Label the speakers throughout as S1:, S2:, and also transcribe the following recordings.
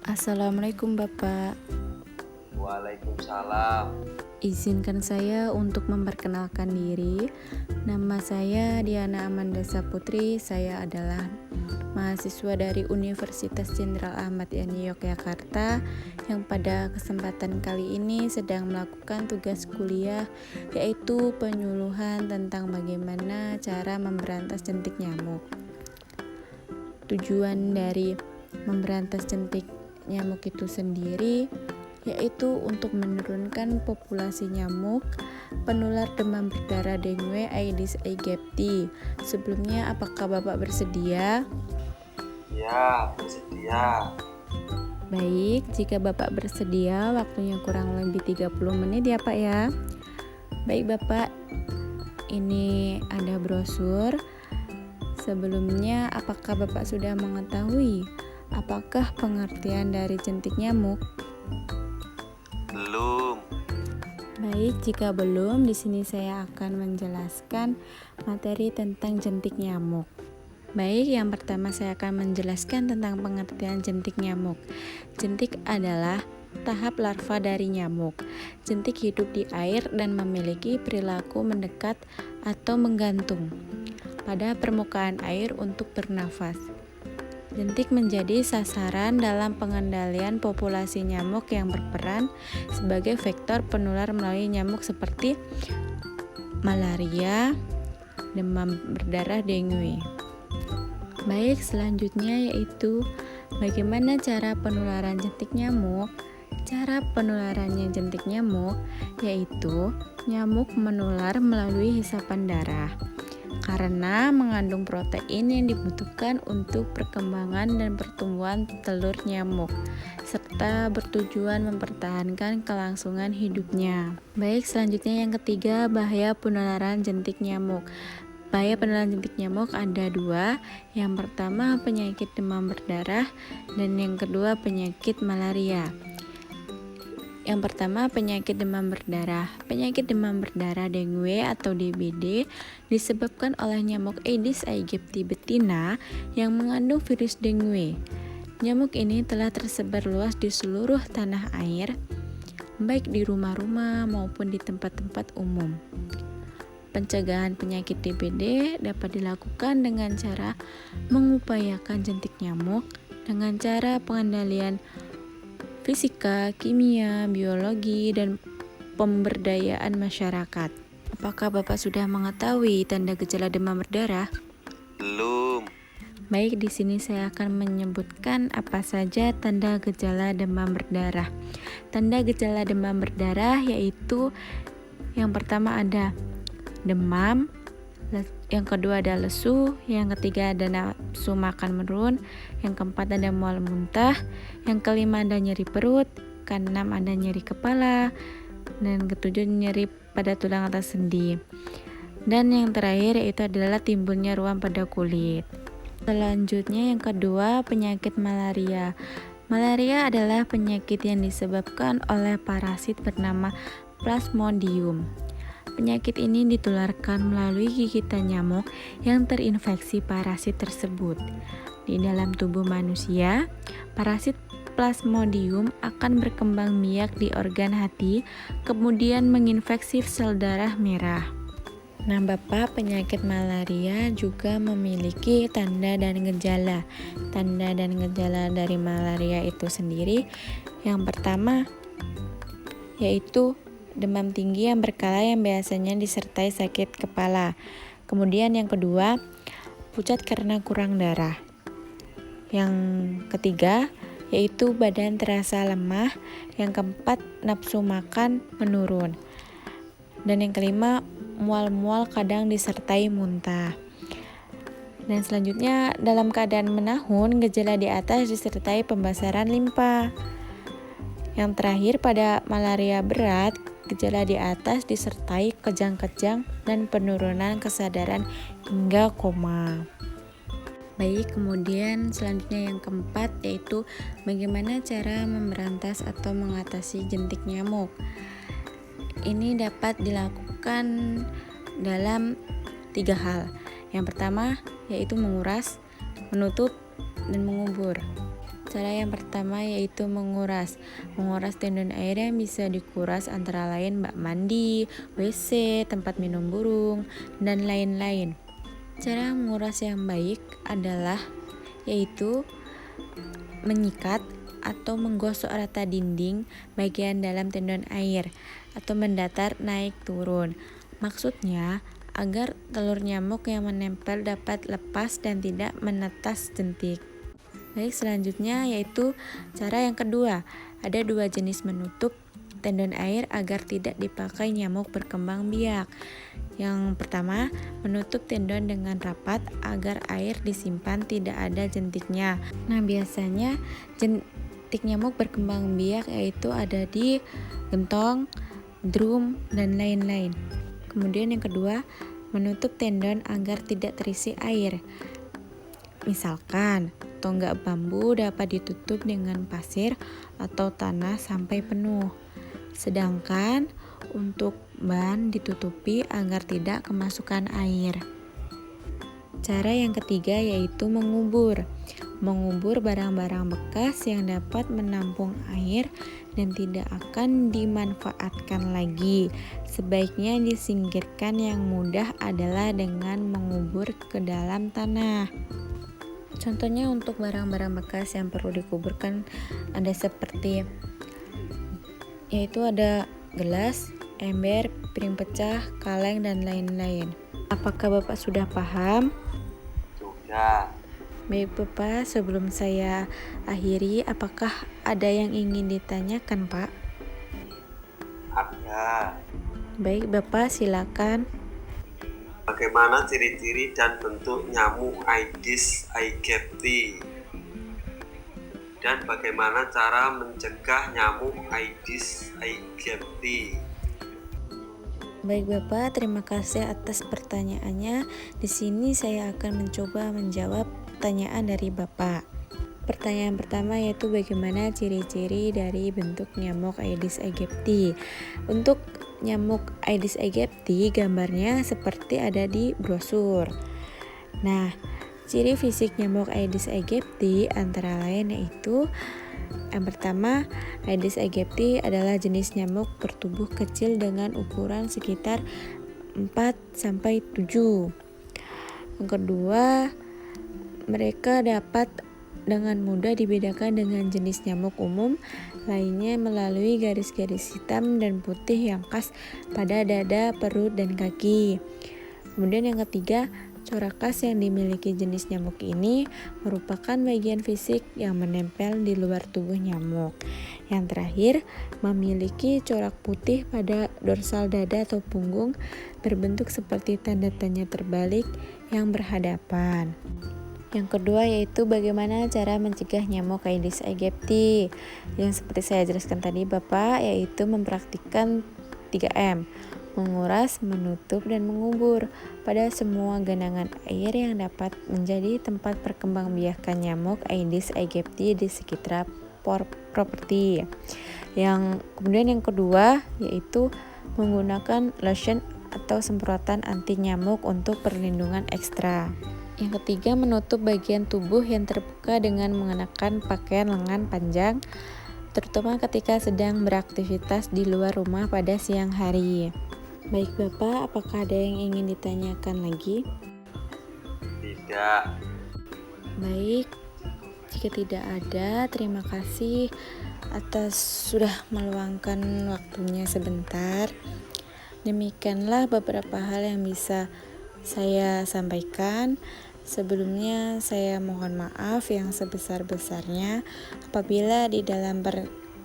S1: Assalamualaikum Bapak.
S2: Waalaikumsalam.
S1: Izinkan saya untuk memperkenalkan diri. Nama saya Diana Amanda Saputri. Saya adalah mahasiswa dari Universitas Jenderal Ahmad Yani Yogyakarta yang pada kesempatan kali ini sedang melakukan tugas kuliah, yaitu penyuluhan tentang bagaimana cara memberantas jentik nyamuk. Tujuan dari memberantas jentik nyamuk itu sendiri yaitu untuk menurunkan populasi nyamuk penular demam berdarah dengue Aedes aegypti. Sebelumnya, apakah Bapak bersedia?
S2: Ya, bersedia.
S1: Baik, jika Bapak bersedia, waktunya kurang lebih 30 menit ya Pak ya. Baik Bapak, ini ada brosur. Sebelumnya, apakah Bapak sudah mengetahui apakah pengertian dari jentik nyamuk?
S2: Belum.
S1: Baik, jika belum, di sini saya akan menjelaskan materi tentang jentik nyamuk. Baik, yang pertama saya akan menjelaskan tentang pengertian jentik nyamuk. Jentik adalah tahap larva dari nyamuk. Jentik hidup di air dan memiliki perilaku mendekat atau menggantung pada permukaan air untuk bernafas. Jentik menjadi sasaran dalam pengendalian populasi nyamuk yang berperan sebagai vektor penular melalui nyamuk seperti malaria, demam berdarah, dengue. Baik, selanjutnya yaitu bagaimana cara penularan jentik nyamuk. Cara penularannya jentik nyamuk yaitu nyamuk menular melalui hisapan darah karena mengandung protein yang dibutuhkan untuk perkembangan dan pertumbuhan telur nyamuk, serta bertujuan mempertahankan kelangsungan hidupnya. Baik, selanjutnya yang ketiga, bahaya penularan jentik nyamuk. Bahaya penularan jentik nyamuk ada dua. Yang pertama penyakit demam berdarah dan yang kedua penyakit malaria. Yang pertama, penyakit demam berdarah. Penyakit demam berdarah dengue atau DBD disebabkan oleh nyamuk Aedes aegypti betina yang mengandung virus dengue. Nyamuk ini telah tersebar luas di seluruh tanah air, baik di rumah-rumah maupun di tempat-tempat umum. Pencegahan penyakit DBD dapat dilakukan dengan cara mengupayakan jentik nyamuk dengan cara pengendalian fisika, kimia, biologi, dan pemberdayaan masyarakat. Apakah Bapak sudah mengetahui tanda gejala demam berdarah?
S2: Belum.
S1: Baik, di sini saya akan menyebutkan apa saja tanda gejala demam berdarah. Tanda gejala demam berdarah yaitu yang pertama ada demam, yang kedua ada lesu, yang ketiga ada nafsu makan menurun, yang keempat ada mual muntah, yang kelima ada nyeri perut, keenam ada nyeri kepala, dan ketujuh nyeri pada tulang atas sendi. Dan yang terakhir yaitu adalah timbulnya ruam pada kulit. Selanjutnya yang kedua, penyakit malaria. Malaria adalah penyakit yang disebabkan oleh parasit bernama Plasmodium. Penyakit ini ditularkan melalui gigitan nyamuk yang terinfeksi parasit tersebut. Di dalam tubuh manusia, parasit Plasmodium akan berkembang biak di organ hati, kemudian menginfeksi sel darah merah. Nah, Bapak, penyakit malaria juga memiliki tanda dan gejala. Tanda dan gejala dari malaria itu sendiri, yang pertama yaitu demam tinggi yang berkala yang biasanya disertai sakit kepala. Kemudian yang kedua, pucat karena kurang darah. Yang ketiga, yaitu badan terasa lemah. Yang keempat, nafsu makan menurun. Dan yang kelima, mual-mual kadang disertai muntah. Dan selanjutnya, dalam keadaan menahun, gejala di atas disertai pembasaran limpa. Yang terakhir, pada malaria berat, gejala di atas disertai kejang-kejang dan penurunan kesadaran hingga koma. Baik, kemudian selanjutnya yang keempat yaitu bagaimana cara memberantas atau mengatasi jentik nyamuk. Ini dapat dilakukan dalam 3 hal. Yang pertama yaitu menguras, menutup, dan mengubur. Cara yang pertama yaitu menguras. Menguras tendon air yang bisa dikuras antara lain bak mandi, WC, tempat minum burung, dan lain-lain. Cara menguras yang baik adalah yaitu menyikat atau menggosok rata dinding bagian dalam tendon air atau mendatar naik turun. Maksudnya agar telur nyamuk yang menempel dapat lepas dan tidak menetas jentik. Baik, selanjutnya yaitu cara yang kedua. Ada 2 jenis menutup tendon air agar tidak dipakai nyamuk berkembang biak. Yang pertama, menutup tendon dengan rapat agar air disimpan tidak ada jentiknya. Nah, biasanya jentik nyamuk berkembang biak yaitu ada di gentong, drum, dan lain-lain. Kemudian yang kedua, menutup tendon agar tidak terisi air. Misalkan, tonggak bambu dapat ditutup dengan pasir atau tanah sampai penuh. Sedangkan untuk ban ditutupi agar tidak kemasukan air. Cara yang ketiga yaitu mengubur. Mengubur barang-barang bekas yang dapat menampung air dan tidak akan dimanfaatkan lagi. Sebaiknya disingkirkan, yang mudah adalah dengan mengubur ke dalam tanah. Contohnya untuk barang-barang bekas yang perlu dikuburkan ada seperti yaitu ada gelas, ember, piring pecah, kaleng, dan lain-lain. Apakah Bapak sudah paham?
S2: Sudah.
S1: Baik Bapak, sebelum saya akhiri, apakah ada yang ingin ditanyakan Pak?
S2: Ada.
S1: Baik Bapak, silakan.
S2: Bagaimana ciri-ciri dan bentuk nyamuk Aedes aegypti? Dan bagaimana cara mencegah nyamuk Aedes aegypti?
S1: Baik Bapak, terima kasih atas pertanyaannya. Di sini saya akan mencoba menjawab pertanyaan dari Bapak. Pertanyaan pertama yaitu bagaimana ciri-ciri dari bentuk nyamuk Aedes aegypti. Untuk nyamuk Aedes aegypti gambarnya seperti ada di brosur. Nah, ciri fisik nyamuk Aedes aegypti antara lain yaitu yang pertama, Aedes aegypti adalah jenis nyamuk bertubuh kecil dengan ukuran sekitar 4-7. Yang kedua, mereka dapat dengan mudah dibedakan dengan jenis nyamuk umum lainnya melalui garis-garis hitam dan putih yang khas pada dada, perut, dan kaki. Kemudian yang ketiga, corak khas yang dimiliki jenis nyamuk ini merupakan bagian fisik yang menempel di luar tubuh nyamuk. Yang terakhir, memiliki corak putih pada dorsal dada atau punggung berbentuk seperti tanda tanya terbalik yang berhadapan. Yang kedua yaitu bagaimana cara mencegah nyamuk Aedes aegypti. Yang seperti saya jelaskan tadi Bapak, yaitu mempraktikkan 3M. Menguras, menutup, dan mengubur pada semua genangan air yang dapat menjadi tempat perkembangbiakan nyamuk Aedes aegypti di sekitar properti. Kemudian yang kedua yaitu menggunakan lotion atau semprotan anti nyamuk untuk perlindungan ekstra. Yang ketiga, menutup bagian tubuh yang terbuka dengan mengenakan pakaian lengan panjang, terutama ketika sedang beraktivitas di luar rumah pada siang hari. Baik Bapak, apakah ada yang ingin ditanyakan lagi?
S2: Tidak.
S1: Baik, jika tidak ada, terima kasih atas sudah meluangkan waktunya sebentar. Demikianlah beberapa hal yang bisa saya sampaikan. Sebelumnya saya mohon maaf yang sebesar-besarnya apabila di dalam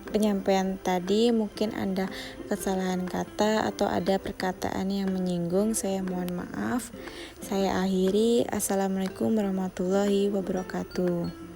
S1: penyampaian tadi mungkin ada kesalahan kata atau ada perkataan yang menyinggung. Saya mohon maaf. Saya akhiri. Assalamualaikum warahmatullahi wabarakatuh.